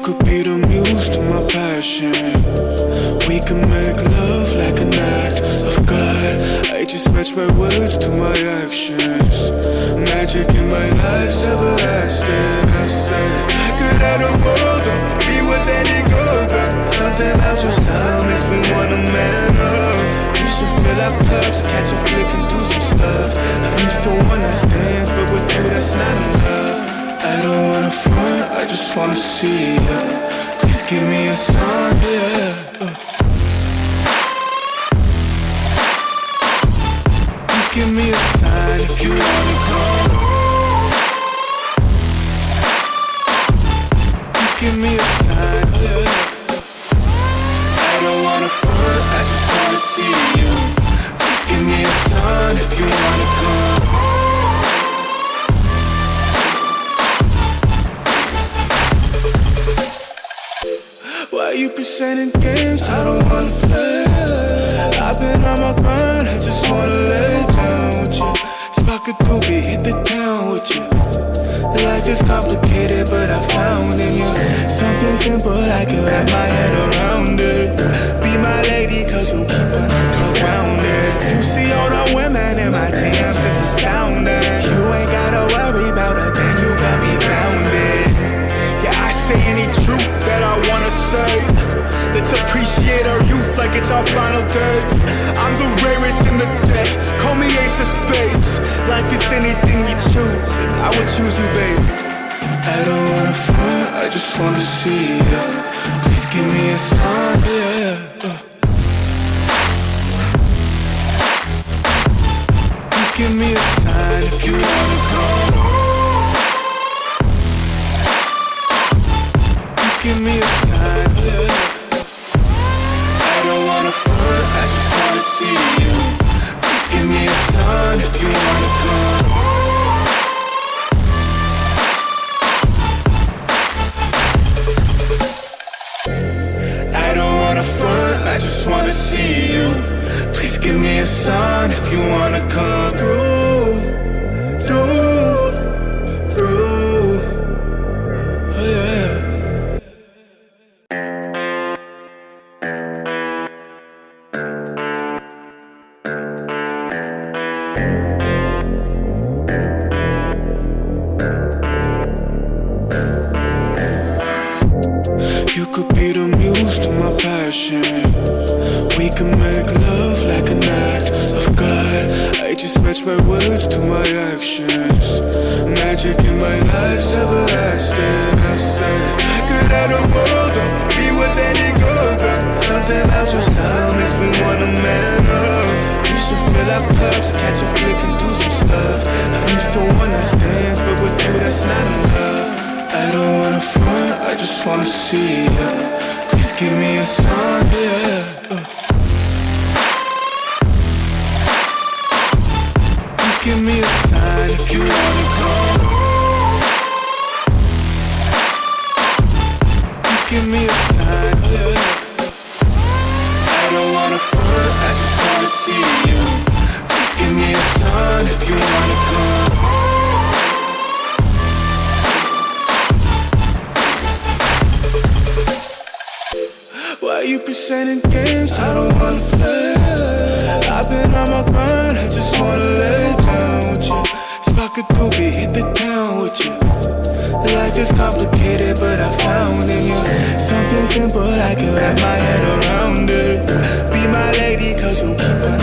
could be the muse to my passion. We can make love like an act of God. I just match my words to my actions. Magic in my life's everlasting. I say I could have the world, don't be with any girl, but something about your style makes me wanna man up. We should fill our cups, catch a flick and do some stuff. I'm used to one night stands, but with you that's not enough. I don't wanna front, I just wanna see ya. Please give me a sign, yeah. Please give me a sign if you wanna come. Please give me a sign, yeah. I don't wanna front, I just wanna see you. Please give me a sign if you wanna come. Why you presenting games I don't wanna play? I've been on my grind, I just wanna lay down with you. Spark a doobie, hit the town with you. Life is complicated, but I found in you something simple, I can wrap my head around it. Be my lady, cause you keep on around it. You see all the women in my DMs, it's astounding. You ain't gotta worry about a thing, you got me grounded. Yeah, I say any truth that I wanna say. Let's appreciate our youth like it's our final days. I'm the rarest in the deck, call me ace of spades. Life is anything you choose, and I would choose you, baby. I don't wanna front, I just wanna see ya. Please give me a sign, yeah. Please give me a sign if you wanna come. Please give me a sign, yeah. I don't wanna front, I just wanna see you. Please give me a sign if you wanna come. I don't wanna front, I just wanna see you. Please give me a sign if you wanna come through, through. Oh yeah. You could be the muse to my passion. We can make love like an act of God. I just match my words to my actions. Magic in my life's everlasting. I say I could have the world, don't be with any girl, but something about your style makes me wanna man up. We should fill our cups, catch a flick and do some stuff. I'm used to one night stands, but with you that's not enough. I don't wanna front, I just wanna see ya. Please give me a sign, yeah. Please give me a sign if you wanna come. Please give me a sign, yeah. I don't wanna front, I just wanna see you. Please give me a sign if you wanna come. Why you presenting games I don't wanna play? I've been on my grind, I just wanna lay down with you. Spark a doobie, hit the town with you. Life is complicated, but I found in you something simple, I can wrap my head around it. Be my lady, cause you keep on